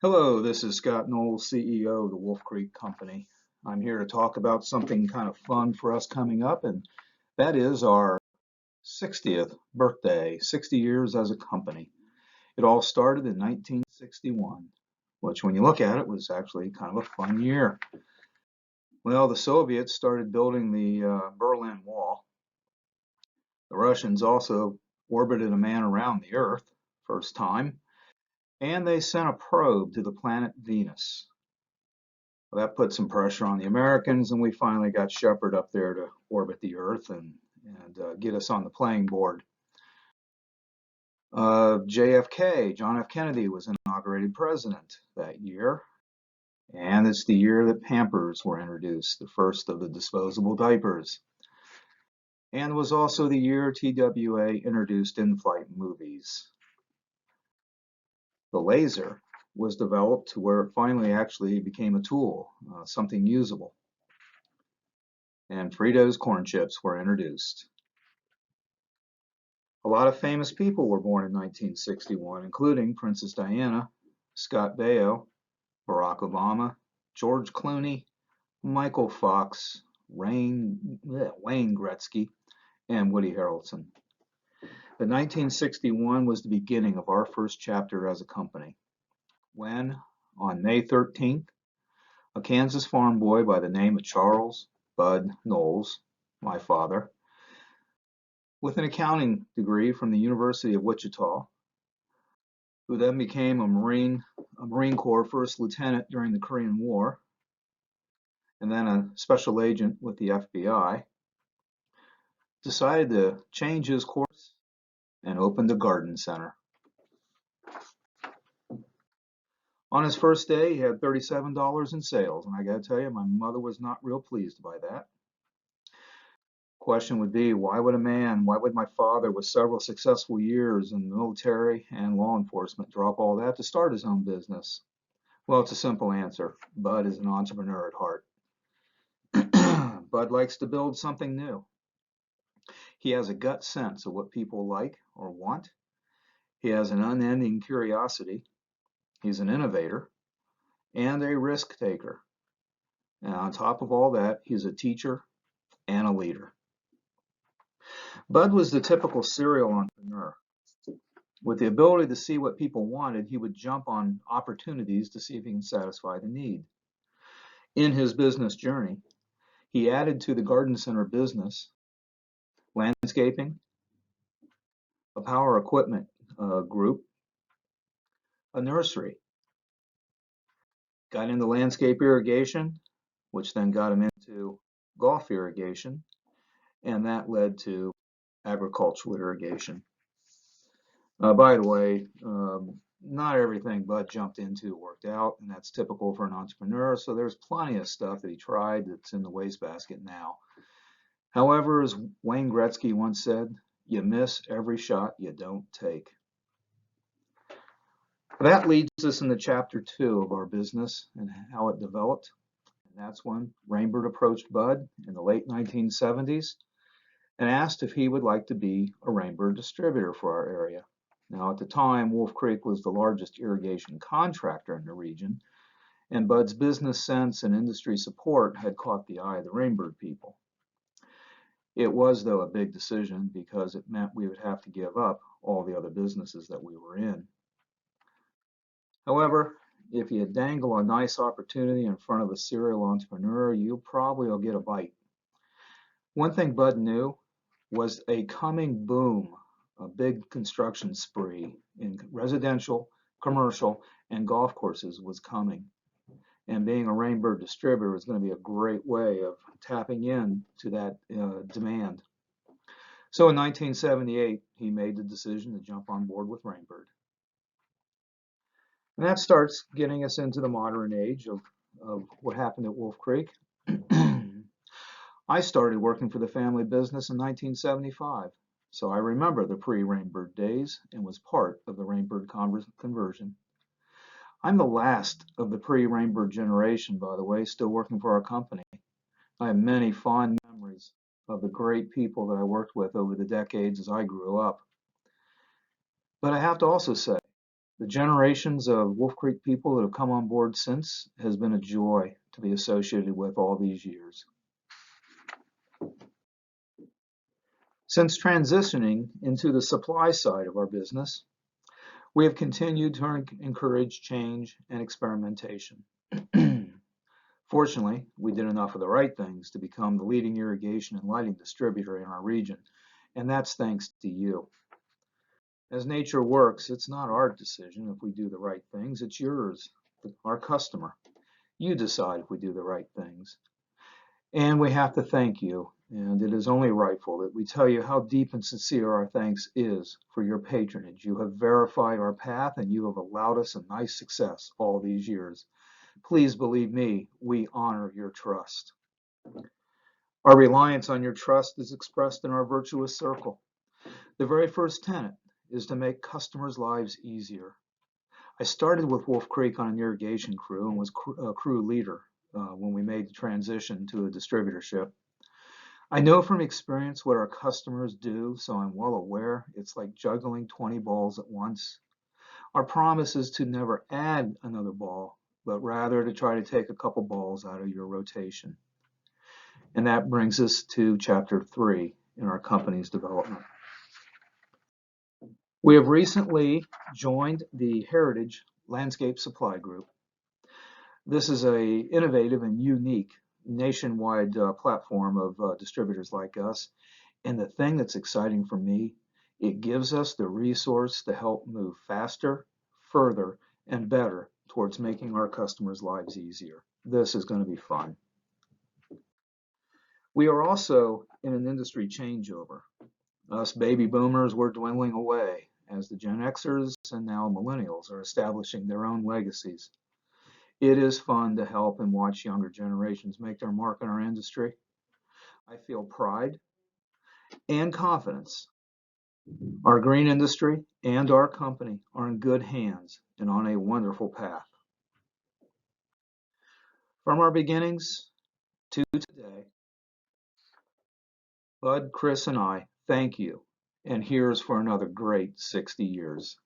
Hello, this is Scott Knowles, CEO of the Wolf Creek Company. I'm here to talk about something kind of fun for us coming up, and that is our 60th birthday, 60 years as a company. It all started in 1961, which when you look at it was actually kind of a fun year. Well, the Soviets started building the Berlin Wall. The Russians also orbited a man around the Earth, first time, and they sent a probe to the planet Venus. Well, that put some pressure on the Americans, and we finally got Shepard up there to orbit the Earth and get us on the playing board. JFK, John F. Kennedy, was inaugurated president that year, and it's the year that Pampers were introduced, the first of the disposable diapers. And was also the year TWA introduced in-flight movies. The laser was developed to where it finally actually became a tool, something usable. And Fritos corn chips were introduced. A lot of famous people were born in 1961, including Princess Diana, Scott Baio, Barack Obama, George Clooney, Michael Fox, Wayne Gretzky, and Woody Harrelson. But 1961 was the beginning of our first chapter as a company, when, on May 13th, a Kansas farm boy by the name of Charles Bud Knowles, my father, with an accounting degree from the University of Wichita, who then became a Marine Corps first lieutenant during the Korean War, and then a special agent with the FBI, decided to change his course and opened a garden center. On his first day, he had $37 in sales, and I got to tell you, my mother was not real pleased by that. Question would be, why would my father with several successful years in the military and law enforcement drop all that to start his own business? Well, it's a simple answer. Bud is an entrepreneur at heart. Bud likes to build something new. He has a gut sense of what people like or want. He has an unending curiosity. He's an innovator and a risk taker. And on top of all that, he's a teacher and a leader. Bud was the typical serial entrepreneur. With the ability to see what people wanted, he would jump on opportunities to see if he can satisfy the need. In his business journey, he added to the garden center business landscaping, a power equipment group, a nursery, got into landscape irrigation, which then got him into golf irrigation, and that led to agricultural irrigation. By the way, not everything Bud jumped into worked out, and that's typical for an entrepreneur, so there's plenty of stuff that he tried that's in the wastebasket now. However, as Wayne Gretzky once said, you miss every shot you don't take. That leads us into chapter 2 of our business and how it developed. And that's when Rainbird approached Bud in the late 1970s and asked if he would like to be a Rainbird distributor for our area. Now, at the time, Wolf Creek was the largest irrigation contractor in the region, and Bud's business sense and industry support had caught the eye of the Rainbird people. It was, though, a big decision because it meant we would have to give up all the other businesses that we were in. However, if you dangle a nice opportunity in front of a serial entrepreneur, you probably will get a bite. One thing Bud knew was a coming boom, a big construction spree in residential, commercial, and golf courses was coming. And being a Rainbird distributor is going to be a great way of tapping into that demand. So in 1978, he made the decision to jump on board with Rainbird. And that starts getting us into the modern age of what happened at Wolf Creek. I started working for the family business in 1975, so I remember the pre-Rainbird days and was part of the Rainbird conversion. I'm the last of the pre-Rainbird generation, by the way, still working for our company. I have many fond memories of the great people that I worked with over the decades as I grew up. But I have to also say The generations of Wolf Creek people that have come on board since has been a joy to be associated with all these years. Since transitioning into the supply side of our business, we have continued to encourage change and experimentation. Fortunately, we did enough of the right things to become the leading irrigation and lighting distributor in our region, and that's thanks to you. As nature works, it's not our decision if we do the right things, it's yours, our customer. You decide if we do the right things. And we have to thank you, and it is only rightful that we tell you how deep and sincere our thanks is for your patronage. You have verified our path, and you have allowed us a nice success all these years. Please believe me, we honor your trust. Our reliance on your trust is expressed in our virtuous circle. The very first tenet is to make customers' lives easier. I started with Wolf Creek on an irrigation crew and was a crew leader when we made the transition to a distributorship. I know from experience what our customers do, so I'm well aware it's like juggling 20 balls at once. Our promise is to never add another ball, but rather to try to take a couple balls out of your rotation. And that brings us to chapter 3 in our company's development. We have recently joined the Heritage Landscape Supply Group. This is an innovative and unique nationwide platform of distributors like us. And the thing that's exciting for me, it gives us the resource to help move faster, further, and better towards making our customers' lives easier. This is going to be fun. We are also in an industry changeover. Us baby boomers, we're dwindling away as the Gen Xers and now millennials are establishing their own legacies. It is fun to help and watch younger generations make their mark in our industry. I feel pride and confidence. Our green industry and our company are in good hands and on a wonderful path. From our beginnings to today, Bud, Chris, and I thank you, and here's for another great 60 years.